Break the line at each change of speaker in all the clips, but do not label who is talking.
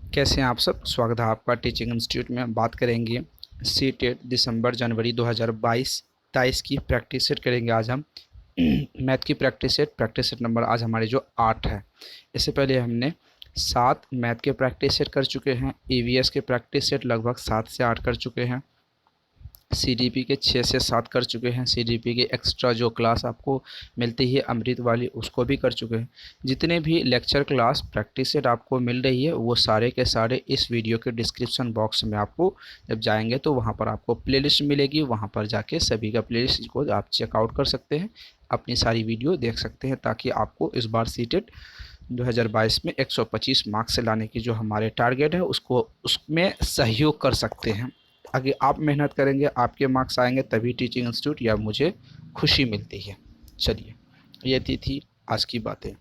कैसे हैं आप सब। स्वागत है आपका टीचिंग इंस्टीट्यूट में। बात करेंगे सी टेट दिसंबर जनवरी 2022-23 की प्रैक्टिस सेट करेंगे आज हम। मैथ की प्रैक्टिस सेट नंबर आज हमारे जो 8 है। इससे पहले हमने 7 मैथ के प्रैक्टिस सेट कर चुके हैं। ईवीएस के प्रैक्टिस सेट लगभग 7 से 8 कर चुके हैं। सीडीपी के 6 से 7 कर चुके हैं। सीडीपी के एक्स्ट्रा जो क्लास आपको मिलती है अमृत वाली, उसको भी कर चुके हैं। जितने भी लेक्चर क्लास प्रैक्टिस सेट आपको मिल रही है वो सारे के सारे इस वीडियो के डिस्क्रिप्शन बॉक्स में आपको जब जाएंगे तो वहाँ पर आपको प्लेलिस्ट मिलेगी। वहाँ पर जाके सभी का प्लेलिस्ट को आप चेकआउट कर सकते हैं, अपनी सारी वीडियो देख सकते हैं, ताकि आपको इस बार सीटेट 2022 में 125 मार्क्स से लाने की जो हमारे टारगेट है उसमें सहयोग कर सकते हैं। आगे आप मेहनत करेंगे, आपके मार्क्स आएंगे, तभी टीचिंग इंस्टीट्यूट या मुझे खुशी मिलती है। चलिए, ये थी आज की बातें।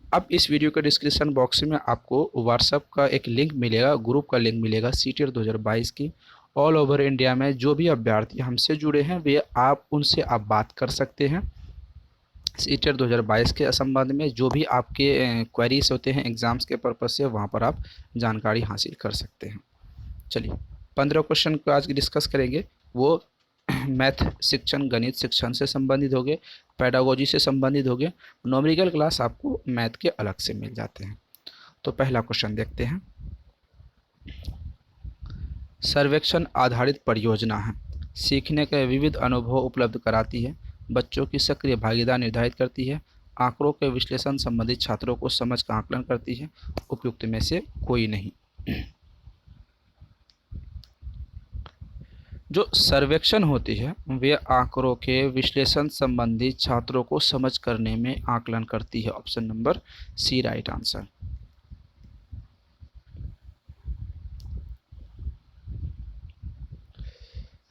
अब इस वीडियो के डिस्क्रिप्शन बॉक्स में आपको व्हाट्सएप का एक लिंक मिलेगा, ग्रुप का लिंक मिलेगा सीटेट 2022 की। ऑल ओवर इंडिया में जो भी अभ्यर्थी हमसे जुड़े हैं वे उनसे आप बात कर सकते हैं। सीटेट 2022 के संबंध में जो भी आपके क्वेरीज होते हैं एग्ज़ाम्स के पर्पज़ से, वहाँ पर आप जानकारी हासिल कर सकते हैं। चलिए, 15 क्वेश्चन को आज डिस्कस करेंगे। वो मैथ सेक्शन, गणित सेक्शन से संबंधित होंगे, पेडागोजी से संबंधित होंगे। न्यूमेरिकल क्लास आपको मैथ के अलग से मिल जाते हैं। तो पहला क्वेश्चन देखते हैं। सर्वेक्षण आधारित परियोजना है, सीखने के विविध अनुभव उपलब्ध कराती है, बच्चों की सक्रिय भागीदारी निर्धारित करती है, आंकड़ों के विश्लेषण संबंधित छात्रों को समझ का आकलन करती है। उपयुक्त में से कोई नहीं। जो सर्वेक्षण होती है वे आंकड़ों के विश्लेषण संबंधी छात्रों को समझ करने में आकलन करती है। Option number C right answer.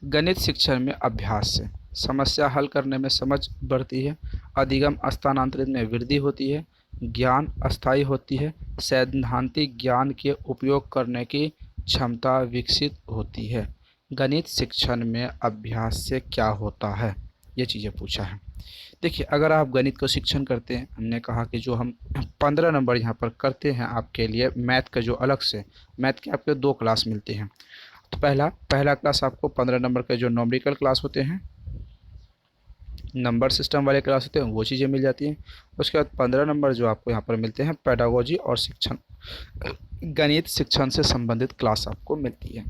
गणित शिक्षण में अभ्यास से समस्या हल करने में समझ बढ़ती है, अधिगम स्थानांतरित में वृद्धि होती है, ज्ञान अस्थायी होती है, सैद्धांतिक ज्ञान के उपयोग करने की क्षमता विकसित होती है। गणित शिक्षण में अभ्यास से क्या होता है, ये चीज़ें पूछा है। देखिए, अगर आप गणित को शिक्षण करते हैं, हमने कहा कि जो हम 15 नंबर यहाँ पर करते हैं आपके लिए मैथ का, जो अलग से मैथ के आपके 2 क्लास मिलते हैं। तो पहला क्लास आपको 15 नंबर के जो न्यूमेरिकल क्लास होते हैं, नंबर सिस्टम वाले क्लास होते हैं, वो चीज़ें मिल जाती हैं। उसके बाद 15 नंबर जो आपको यहाँ पर मिलते हैं पेडागोजी और शिक्षण, गणित शिक्षण से संबंधित क्लास आपको मिलती है।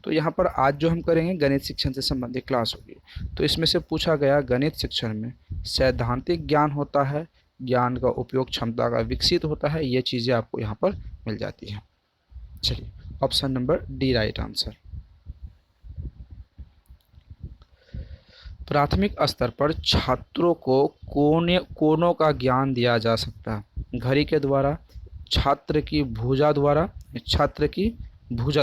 तो यहाँ पर आज जो हम करेंगे गणित शिक्षण से संबंधित क्लास होगी। तो इसमें से पूछा गया गणित शिक्षण में सैद्धांतिक ज्ञान होता है, ज्ञान का उपयोग क्षमता का विकसित होता है, ये चीज़ें आपको यहाँ पर मिल जाती हैं। चलिए, option number D right answer. प्राथमिक स्तर पर छात्रों को कोनों का ज्ञान दिया जा सकता है, घड़ी के द्वारा, छात्र की भुजा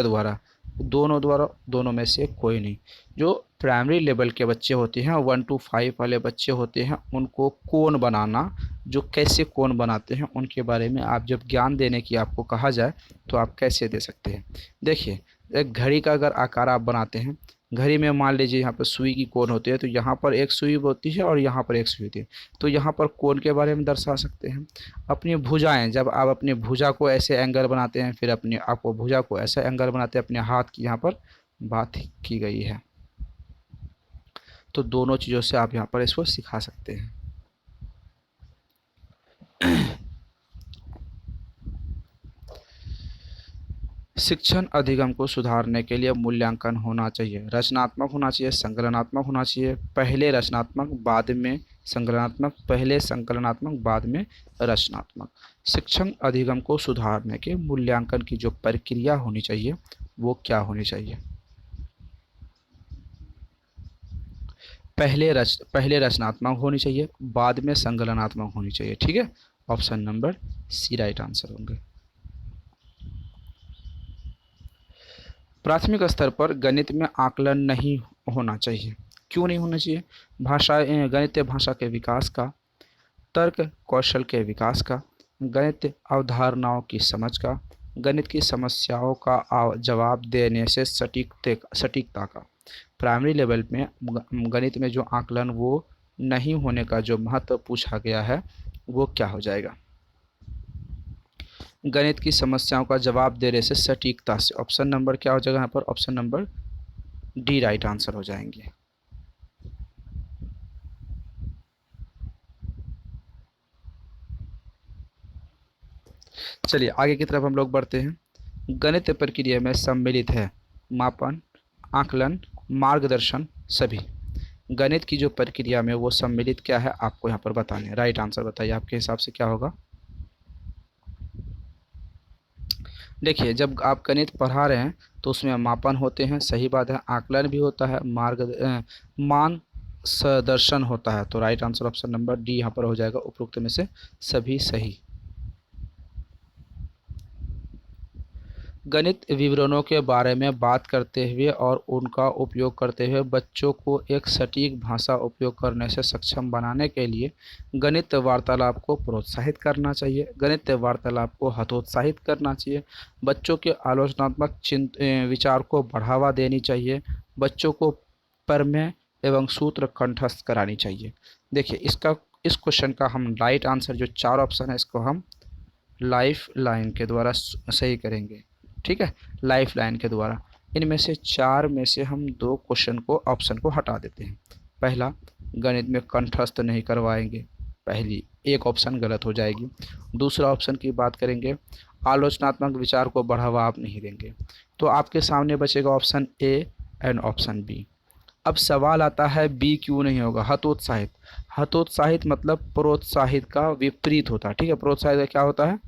द्वारा, दोनों में से कोई नहीं। जो प्राइमरी लेवल के बच्चे होते हैं, 1 to 5 वाले बच्चे होते हैं, उनको कोन बनाना, जो कैसे कोन बनाते हैं उनके बारे में आप जब ज्ञान देने की आपको कहा जाए तो आप कैसे दे सकते हैं। देखिए, एक घड़ी का अगर आकार आप बनाते हैं, घड़ी में मान लीजिए यहाँ पर सुई की कोन होती है, तो यहाँ पर एक सुई होती है और यहाँ पर एक सुई होती है, तो यहाँ पर कोन के बारे में दर्शा सकते हैं। अपनी भुजाएं, जब आप अपनी भुजा को ऐसे एंगल बनाते हैं, फिर अपने आपको भुजा को ऐसा एंगल बनाते हैं, अपने हाथ की यहाँ पर बात की गई है। तो दोनों चीज़ों से आप यहाँ पर इसको सिखा सकते हैं। शिक्षण अधिगम को सुधारने के लिए मूल्यांकन होना चाहिए, रचनात्मक होना चाहिए, संकलनात्मक होना चाहिए, पहले रचनात्मक बाद में संकलनात्मक, पहले संकलनात्मक बाद में रचनात्मक। शिक्षण अधिगम को सुधारने के मूल्यांकन की जो प्रक्रिया होनी चाहिए वो क्या होनी चाहिए? पहले रचनात्मक होनी चाहिए, बाद में संकलनात्मक होनी चाहिए। ठीक है, option number C right answer होंगे। प्राथमिक स्तर पर गणित में आकलन नहीं होना चाहिए। क्यों नहीं होना चाहिए? गणितीय भाषा के विकास का, तर्क कौशल के विकास का, गणित अवधारणाओं की समझ का, गणित की समस्याओं का जवाब देने से सटीकता का। प्राइमरी लेवल में गणित में जो आकलन वो नहीं होने का जो महत्व पूछा गया है वो क्या हो जाएगा? गणित की समस्याओं का जवाब दे रहे से सटीकता से। ऑप्शन नंबर क्या हो जाएगा यहाँ पर? Option number D right answer हो जाएंगे। चलिए आगे की तरफ हम लोग बढ़ते हैं। गणित प्रक्रिया में सम्मिलित है मापन, आकलन, मार्गदर्शन सभी। गणित की जो प्रक्रिया में वो सम्मिलित क्या है आपको यहाँ पर बताने हैं। राइट आंसर बताइए आपके हिसाब से क्या होगा? देखिए जब आप गणित पढ़ा रहे हैं तो उसमें मापन होते हैं, सही बात है, आकलन भी होता है, मान सदर्शन होता है। तो right answer option number D यहाँ पर हो जाएगा, उपरोक्त में से सभी सही। गणित विवरणों के बारे में बात करते हुए और उनका उपयोग करते हुए बच्चों को एक सटीक भाषा उपयोग करने से सक्षम बनाने के लिए गणित वार्तालाप को प्रोत्साहित करना चाहिए। गणित वार्तालाप को हतोत्साहित करना चाहिए। बच्चों के आलोचनात्मक विचार को बढ़ावा देनी चाहिए। बच्चों को प्रमेय एवं सूत्र कंठस्थ करानी चाहिए। देखिए इस क्वेश्चन का हम राइट आंसर जो 4 ऑप्शन है इसको हम लाइफ लाइन के द्वारा सही करेंगे। ठीक है, लाइफ लाइन के द्वारा। इनमें से 4 में से हम 2 क्वेश्चन को ऑप्शन को हटा देते हैं। पहला, गणित में कंठस्थ नहीं करवाएंगे, पहली एक ऑप्शन गलत हो जाएगी। दूसरा ऑप्शन की बात करेंगे, आलोचनात्मक विचार को बढ़ावा आप नहीं देंगे। तो आपके सामने बचेगा option A and option B. अब सवाल आता है बी क्यों नहीं होगा? हतोत्साहित। हतोत्साहित मतलब प्रोत्साहित का विपरीत होता है। ठीक है, प्रोत्साहित का क्या होता है?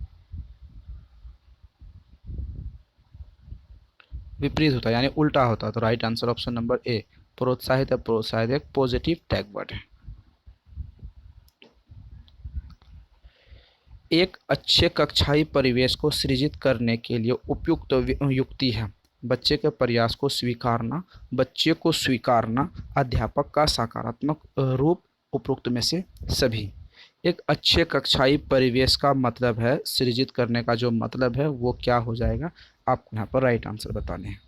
विपरीत होता है, यानी उल्टा होता है। तो राइट आंसर ऑप्शन नंबर ए प्रोत्साहित है। प्रोत्साहित एक पॉजिटिव टैग वर्ड है। एक अच्छे कक्षाई परिवेश को सृजित करने के लिए उपयुक्त युक्ति है बच्चे के प्रयास को स्वीकारना, बच्चे को स्वीकारना, अध्यापक का सकारात्मक रूप, उपरोक्त में से सभी। एक अच्छे कक्षाई परिवेश का मतलब है, सृजित करने का जो मतलब है वो क्या हो जाएगा? आपको यहाँ पर राइट आंसर बताने हैं।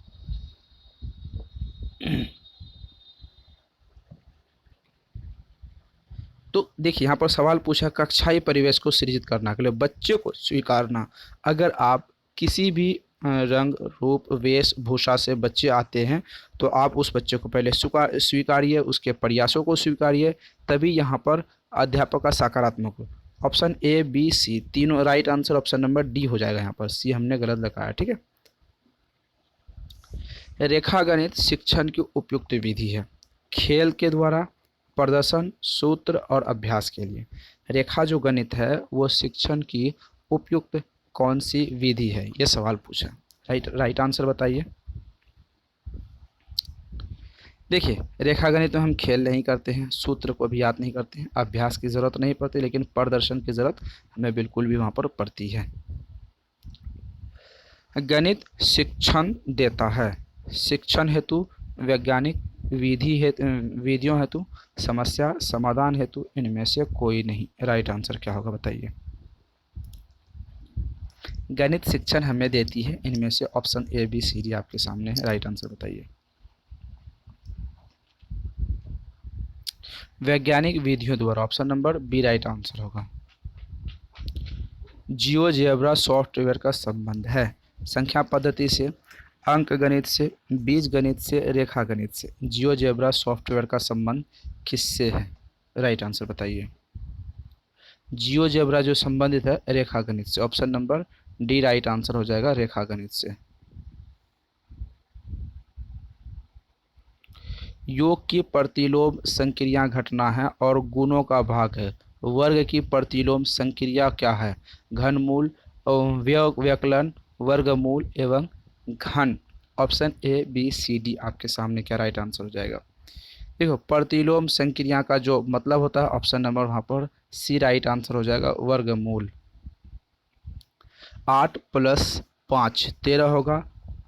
तो देखिए यहाँ पर सवाल पूछा कक्षाई परिवेश को सृजित करने के लिए बच्चे को स्वीकारना। अगर आप किसी भी रंग रूप वेशभूषा से बच्चे आते हैं तो आप उस बच्चे को पहले स्वीकारिए, उसके प्रयासों को स्वीकारिए, तभी यहाँ पर अध्यापक का सकारात्मक हो। ऑप्शन ए बी सी तीनों right answer option number D हो जाएगा। यहाँ पर सी हमने गलत लगाया। ठीक है, रेखागणित शिक्षण की उपयुक्त विधि है खेल के द्वारा, प्रदर्शन, सूत्र और अभ्यास के लिए। रेखा जो गणित है वो शिक्षण की उपयुक्त कौन सी विधि है, ये सवाल पूछा। राइट आंसर बताइए। देखिए रेखा गणित में हम खेल नहीं करते हैं, सूत्र को भी याद नहीं करते हैं, अभ्यास की ज़रूरत नहीं पड़ती, लेकिन प्रदर्शन की ज़रूरत हमें बिल्कुल भी वहाँ पर पड़ती है। गणित शिक्षण देता है शिक्षण हेतु, वैज्ञानिक विधियों हेतु, समस्या समाधान हेतु, इनमें से कोई नहीं। राइट आंसर क्या होगा बताइए? गणित शिक्षण हमें देती है, इनमें से option A B C D आपके सामने है। राइट आंसर बताइए। वैज्ञानिक विधियों द्वारा, option number B right answer होगा। जियोजेब्रा सॉफ्टवेयर का संबंध है संख्या पद्धति से, अंक गणित से, बीज गणित से, रेखा गणित से। जियोजेब्रा सॉफ्टवेयर का संबंध किससे है? राइट आंसर बताइए। जियोजेब्रा जो संबंधित है रेखा गणित से। Option number D right answer हो जाएगा, रेखा गणित से। योग की प्रतिलोम संक्रिया घटना है और गुणों का भाग है। वर्ग की प्रतिलोम संक्रिया क्या है? घनमूल, व्यवकलन, वर्गमूल एवं घन। Option A B C D आपके सामने क्या राइट आंसर हो जाएगा? देखो प्रतिलोम संक्रिया का जो मतलब होता है ऑप्शन नंबर वहाँ पर सी राइट आंसर हो जाएगा, वर्गमूल। 8 + 5 13 होगा,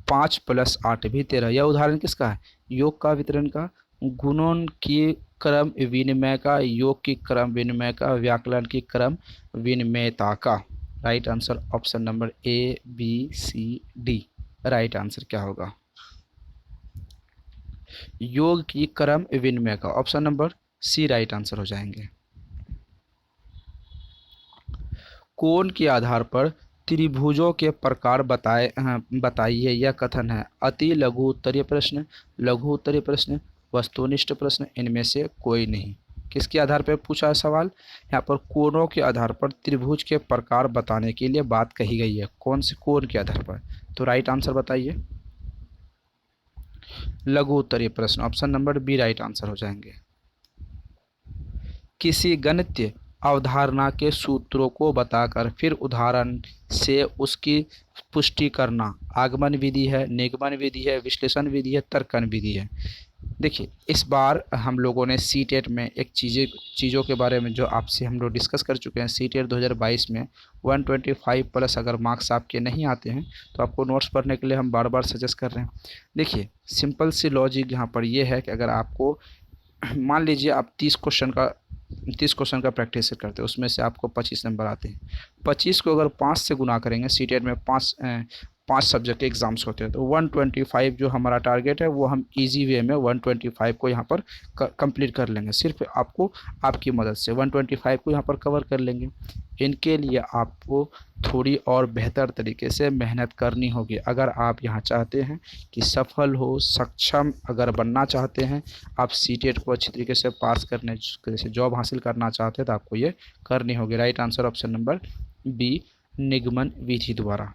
5 + 8 भी 13। यह उदाहरण किसका है? योग का वितरण का, गुणों की क्रम विनिमय का, योग की क्रम विनिमय का, व्याकरण की क्रम विनिमयता का। Right answer option number A B C D. Right answer क्या होगा? योग की क्रम विनिमय का, option number C right answer हो जाएंगे। कोण के आधार पर त्रिभुजों के प्रकार बताइए। यह कथन है। अति लघु उत्तरीय प्रश्न, लघु उत्तरीय प्रश्न, वस्तुनिष्ठ प्रश्न, इनमें से कोई नहीं। किसके आधार पर पूछा है सवाल? यहाँ पर कोणों के आधार पर त्रिभुज के प्रकार बताने के लिए बात कही गई है। कौन से कोण के आधार पर? तो राइट आंसर बताइए। लघु उत्तरीय प्रश्न, option number B right answer हो जाएंगे। किसी गणितीय अवधारणा के सूत्रों को बताकर फिर उदाहरण से उसकी पुष्टि करना आगमन विधि है, निगमन विधि है, विश्लेषण विधि है, तर्कन विधि है। देखिए, इस बार हम लोगों ने सीटेट में एक चीज़ों के बारे में जो आपसे हम लोग डिस्कस कर चुके हैं। सीटेट 2022 में 125 प्लस अगर मार्क्स आपके नहीं आते हैं तो आपको नोट्स पढ़ने के लिए हम बार बार सजेस्ट कर रहे हैं। देखिए, सिंपल सी लॉजिक यहाँ पर ये है कि अगर आपको मान लीजिए आप 30 क्वेश्चन का प्रैक्टिस करते हैं, उसमें से आपको 25 नंबर आते हैं। 25 को अगर 5 से गुना करेंगे, सीटेट में 5 सब्जेक्ट के एग्जाम्स होते हैं, तो 125 जो हमारा टारगेट है वो हम इजी वे में 125 को यहाँ पर कंप्लीट कर लेंगे। सिर्फ आपको आपकी मदद से 125 को यहाँ पर कवर कर लेंगे। इनके लिए आपको थोड़ी और बेहतर तरीके से मेहनत करनी होगी। अगर आप यहाँ चाहते हैं कि सफल हो, सक्षम अगर बनना चाहते हैं, आप सीटेट को अच्छी तरीके से पास करने जैसे जॉब हासिल करना चाहते हैं, तो आपको ये करनी होगी। Right answer option number B, निगमन विधि द्वारा।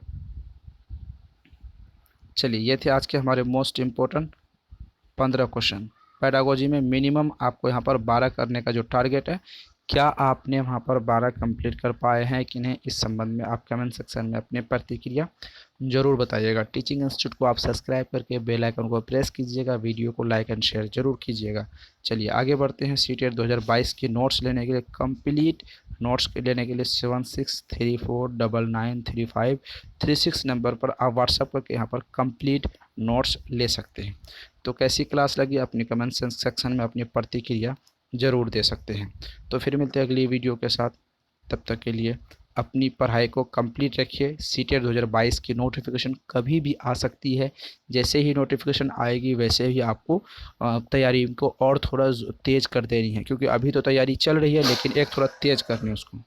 चलिए, ये थे आज के हमारे मोस्ट इम्पोर्टेंट 15 क्वेश्चन। पेडागोजी में मिनिमम आपको यहाँ पर 12 करने का जो टारगेट है, क्या आपने वहाँ पर 12 कंप्लीट कर पाए हैं कि नहीं, इस संबंध में आप कमेंट सेक्शन में अपनी प्रतिक्रिया जरूर बताइएगा। टीचिंग इंस्टीट्यूट को आप सब्सक्राइब करके बेल आइकन को प्रेस कीजिएगा, वीडियो को लाइक एंड शेयर जरूर कीजिएगा। चलिए आगे बढ़ते हैं। सीटेट 2022 की नोट्स लेने के लिए, कंप्लीट नोट्स लेने के लिए 7634993536 नंबर पर आप व्हाट्सएप करके यहाँ पर कंप्लीट नोट्स ले सकते हैं। तो कैसी क्लास लगी, अपनी कमेंट सेक्शन में अपनी प्रतिक्रिया ज़रूर दे सकते हैं। तो फिर मिलते हैं अगली वीडियो के साथ। तब तक के लिए अपनी पढ़ाई को कंप्लीट रखिए। सीटेट 2022 की नोटिफिकेशन कभी भी आ सकती है। जैसे ही नोटिफिकेशन आएगी वैसे ही आपको तैयारी को और थोड़ा तेज़ कर देनी है, क्योंकि अभी तो तैयारी चल रही है लेकिन एक थोड़ा तेज़ करनी है उसको।